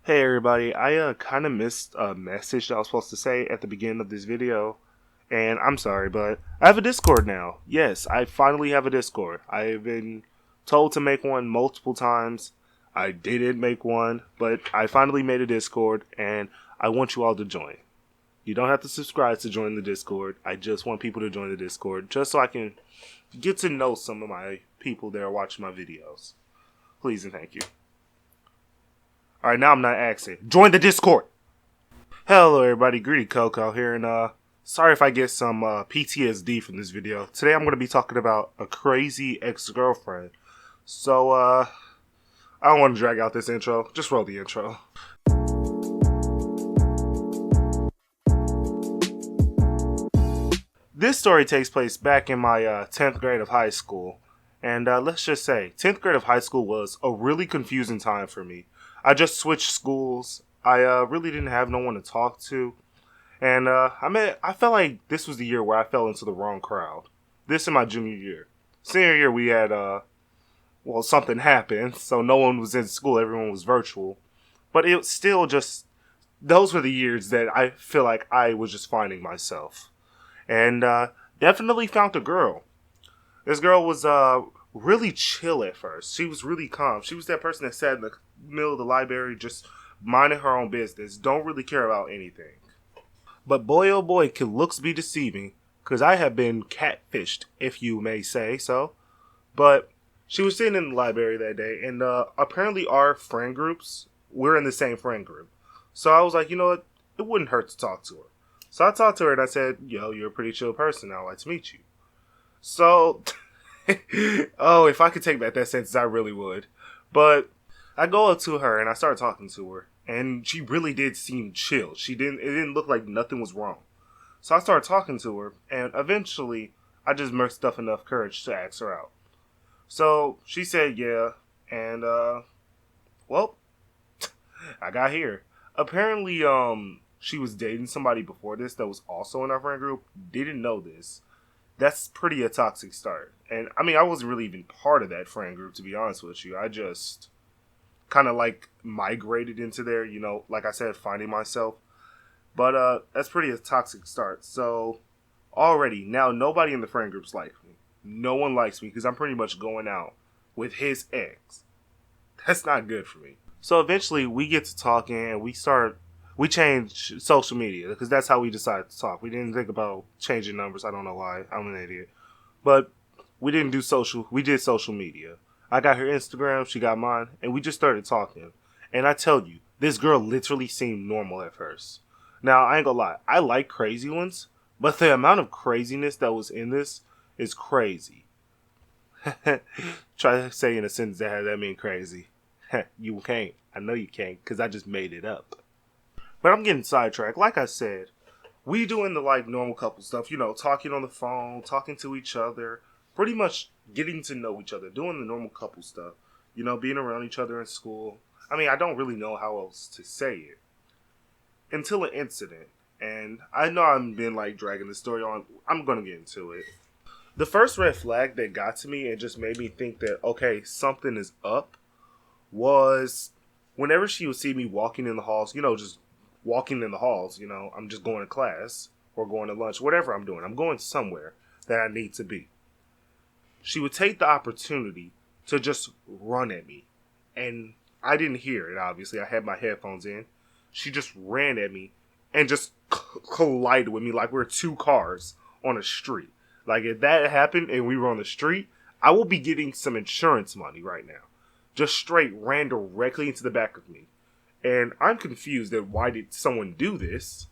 Hey everybody, I kind of missed a message that I was supposed to say at the beginning of this video, and I'm sorry, but I have a Discord now. Yes, I finally have a Discord. I've been told to make one multiple times. I didn't make one, but I finally made a Discord, and I want you all to join. You don't have to subscribe to join the Discord. I just want people to join the Discord, just so I can get to know some of my people that are watching my videos. Please and thank you. Alright, now I'm not asking. Join the Discord! Hello everybody, Greedy Coco here, and sorry if I get some PTSD from this video. Today I'm going to be talking about a crazy ex-girlfriend. So, I don't want to drag out this intro, just roll the intro. This story takes place back in my 10th grade of high school. And let's just say, 10th grade of high school was a really confusing time for me. I just switched schools. I really didn't have no one to talk to. And I felt like this was the year where I fell into the wrong crowd. This in my junior year. Senior year we had, something happened. So no one was in school. Everyone was virtual. But it was still just, those were the years that I feel like I was just finding myself. And definitely found a girl. This girl was really chill at first. She was really calm. She was that person that sat in the middle of the library just minding her own business. Don't really care about anything. But boy oh boy, can looks be deceiving. Because I have been catfished, if you may say so. But she was sitting in the library that day. And apparently our friend groups, we're in the same friend group. So I was like, you know what? It wouldn't hurt to talk to her. So I talked to her and I said, yo, you're a pretty chill person. I'd like to meet you. So, oh, if I could take back that sentence, I really would. But I go up to her and I start talking to her. And she really did seem chill. It didn't look like nothing was wrong. So I started talking to her. And eventually, I just mustered up enough courage to ask her out. So she said, yeah. And, well, I got here. Apparently, she was dating somebody before this that was also in our friend group. Didn't know this. That's pretty a toxic start. And I mean, I wasn't really even part of that friend group, to be honest with you. I just kind of like migrated into there, like I said, finding myself. But that's pretty a toxic start. So already, now nobody in the friend group's like me. No one likes me because I'm pretty much going out with his ex. That's not good for me. So eventually we get to talking and we change social media because that's how we decided to talk. We didn't think about changing numbers. I don't know why. I'm an idiot. But we didn't do social. We did social media. I got her Instagram. She got mine. And we just started talking. And I tell you, this girl literally seemed normal at first. Now, I ain't gonna lie. I like crazy ones. But the amount of craziness that was in this is crazy. Try to say in a sentence that mean crazy. You can't. I know you can't because I just made it up. But I'm getting sidetracked. Like I said, we doing the like normal couple stuff, talking on the phone, talking to each other, pretty much getting to know each other, doing the normal couple stuff, being around each other in school. I mean, I don't really know how else to say it. Until an incident. And I know I've been like dragging the story on. I'm going to get into it. The first red flag that got to me and just made me think that, okay, something is up was whenever she would see me walking in the halls, just walking in the halls, I'm just going to class or going to lunch, whatever I'm doing. I'm going somewhere that I need to be. She would take the opportunity to just run at me. And I didn't hear it, obviously. I had my headphones in. She just ran at me and just collided with me like we're two cars on a street. Like if that happened and we were on the street, I will be getting some insurance money right now. Just straight ran directly into the back of me. And I'm confused at why did someone do this?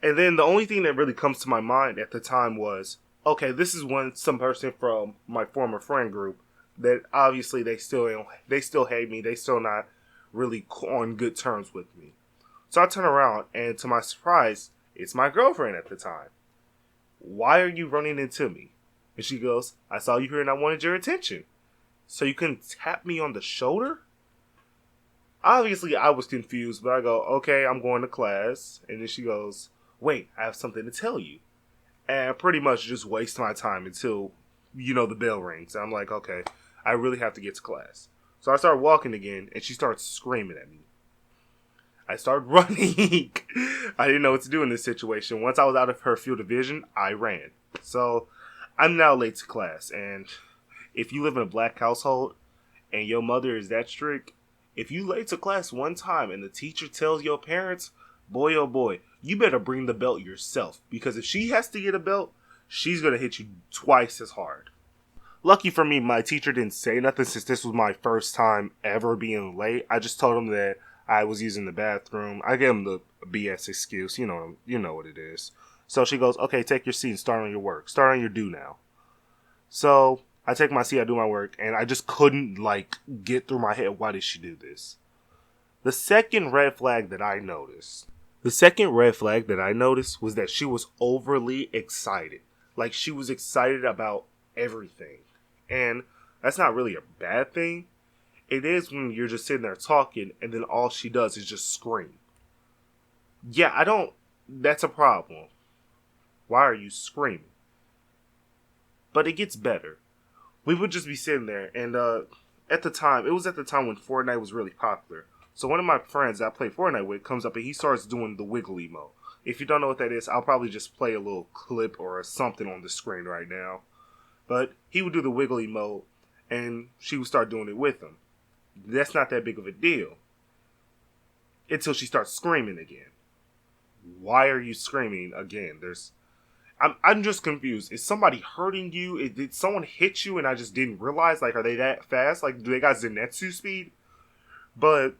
And then the only thing that really comes to my mind at the time was, okay, this is some person from my former friend group that obviously they still hate me. They still not really on good terms with me. So I turn around and to my surprise, it's my girlfriend at the time. Why are you running into me? And she goes, I saw you here and I wanted your attention. So you can tap me on the shoulder? Obviously, I was confused, but I go, okay, I'm going to class. And then she goes, wait, I have something to tell you. And I pretty much just waste my time until, the bell rings. And I'm like, okay, I really have to get to class. So I start walking again, and she starts screaming at me. I started running. I didn't know what to do in this situation. Once I was out of her field of vision, I ran. So I'm now late to class. And if you live in a black household and your mother is that strict, if you late to class one time and the teacher tells your parents, boy oh boy, you better bring the belt yourself. Because if she has to get a belt, she's going to hit you twice as hard. Lucky for me, my teacher didn't say nothing since this was my first time ever being late. I just told him that I was using the bathroom. I gave him the BS excuse. You know what it is. So she goes, okay, take your seat and start on your work. Start on your do now. So I take my seat, I do my work, and I just couldn't, get through my head, why did she do this? The second red flag that I noticed was that she was overly excited. Like, she was excited about everything. And that's not really a bad thing. It is when you're just sitting there talking, and then all she does is just scream. Yeah, that's a problem. Why are you screaming? But it gets better. We would just be sitting there, and it was at the time when Fortnite was really popular. So one of my friends that I play Fortnite with comes up and he starts doing the wiggly mode. If you don't know what that is, I'll probably just play a little clip or something on the screen right now. But he would do the wiggly mode, and she would start doing it with him. That's not that big of a deal. Until she starts screaming again. Why are you screaming again? I'm just confused. Is somebody hurting you? Did someone hit you and I just didn't realize? Are they that fast? Do they got Zenitsu speed? But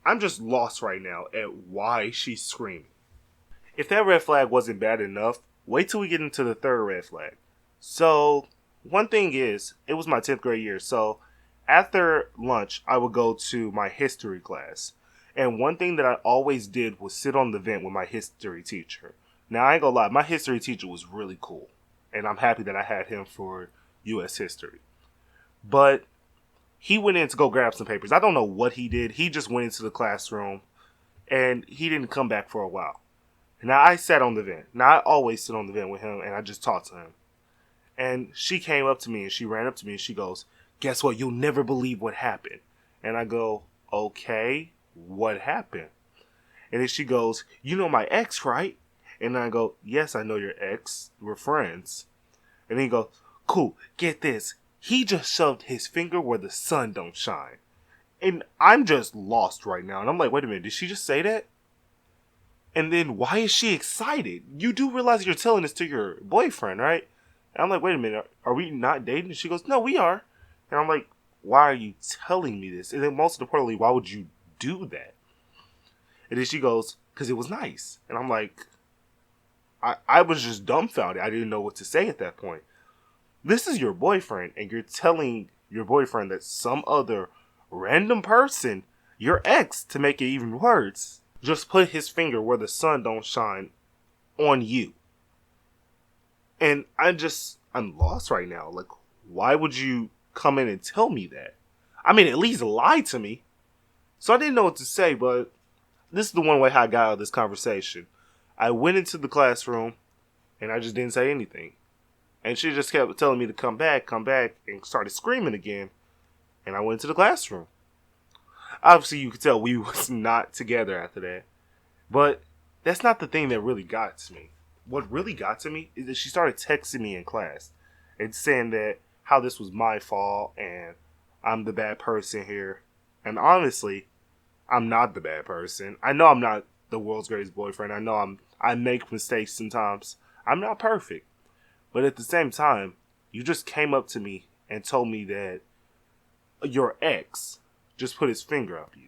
I'm just lost right now at why she's screaming. If that red flag wasn't bad enough, wait till we get into the third red flag. So, one thing is, it was my 10th grade year, so after lunch, I would go to my history class. And one thing that I always did was sit on the vent with my history teacher. Now, I ain't gonna lie, my history teacher was really cool. And I'm happy that I had him for U.S. history. But he went in to go grab some papers. I don't know what he did. He just went into the classroom and he didn't come back for a while. Now, I sat on the vent. Now, I always sit on the vent with him and I just talked to him. And she came up to me and she ran up to me and she goes, guess what? You'll never believe what happened. And I go, okay, what happened? And then she goes, you know my ex, right? And I go, yes, I know your ex. We're friends. And then he goes, cool, get this. He just shoved his finger where the sun don't shine. And I'm just lost right now. And I'm like, wait a minute, did she just say that? And then why is she excited? You do realize you're telling this to your boyfriend, right? And I'm like, wait a minute, are we not dating? And she goes, no, we are. And I'm like, why are you telling me this? And then most importantly, why would you do that? And then she goes, because it was nice. And I'm like, I was just dumbfounded. I didn't know what to say at that point. This is your boyfriend, and you're telling your boyfriend that some other random person, your ex, to make it even worse, just put his finger where the sun don't shine on you. And I'm lost right now. Why would you come in and tell me that? I mean, at least lie to me. So I didn't know what to say, but this is the one way how I got out of this conversation. I went into the classroom, and I just didn't say anything. And she just kept telling me to come back, and started screaming again. And I went to the classroom. Obviously, you could tell we was not together after that. But that's not the thing that really got to me. What really got to me is that she started texting me in class and saying that how this was my fault and I'm the bad person here. And honestly, I'm not the bad person. I know I'm not the world's greatest boyfriend. I know I make mistakes sometimes. I'm not perfect. But at the same time, you just came up to me and told me that your ex just put his finger up you.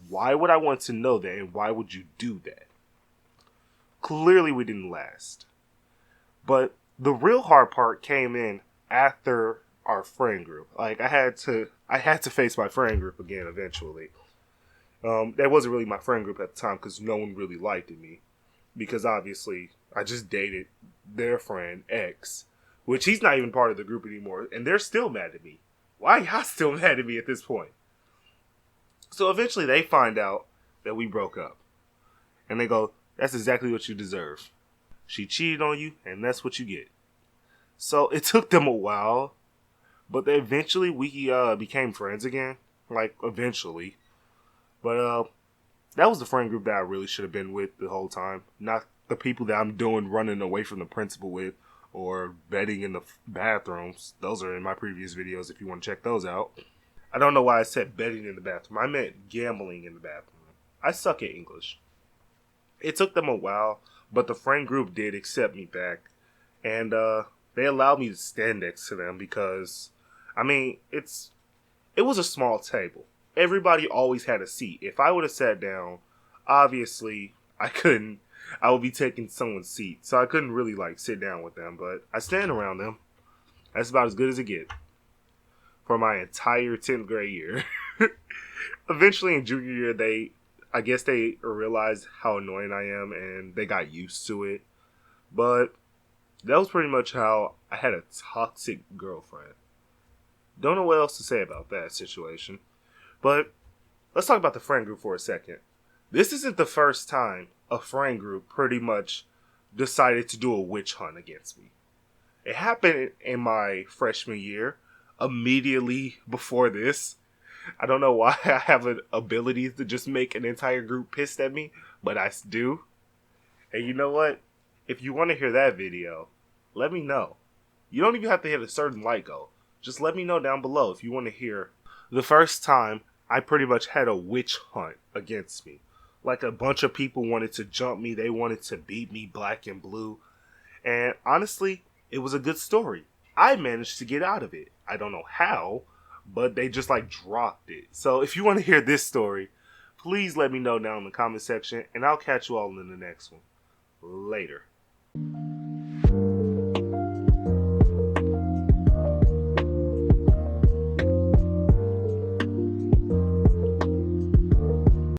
Why would I want to know that, and why would you do that? Clearly we didn't last. But the real hard part came in after our friend group. I had to face my friend group again eventually. That wasn't really my friend group at the time because no one really liked me. Because obviously I just dated their friend, X, which he's not even part of the group anymore, and they're still mad at me. Why are y'all still mad at me at this point? So eventually they find out that we broke up. And they go, that's exactly what you deserve. She cheated on you, and that's what you get. So it took them a while, but eventually we became friends again. Eventually. But That was the friend group that I really should have been with the whole time. Not the people that I'm doing running away from the principal with or bedding in the bathrooms. Those are in my previous videos if you want to check those out. I don't know why I said bedding in the bathroom. I meant gambling in the bathroom. I suck at English. It took them a while, but the friend group did accept me back. And they allowed me to stand next to them because, I mean, it was a small table. Everybody always had a seat. If I would have sat down, obviously I couldn't. I would be taking someone's seat, so I couldn't really sit down with them. But I stand around them. That's about as good as it gets for my entire 10th grade year. Eventually, in junior year, I guess they realized how annoying I am, and they got used to it. But that was pretty much how I had a toxic girlfriend. Don't know what else to say about that situation. But let's talk about the friend group for a second. This isn't the first time a friend group pretty much decided to do a witch hunt against me. It happened in my freshman year, immediately before this. I don't know why I have an ability to just make an entire group pissed at me, but I do. And you know what? If you want to hear that video, let me know. You don't even have to hit a certain like goal. Just let me know down below if you want to hear the first time I pretty much had a witch hunt against me. Like a bunch of people wanted to jump me. They wanted to beat me black and blue. And honestly, it was a good story. I managed to get out of it. I don't know how, but they just dropped it. So if you want to hear this story, please let me know down in the comment section, and I'll catch you all in the next one. Later.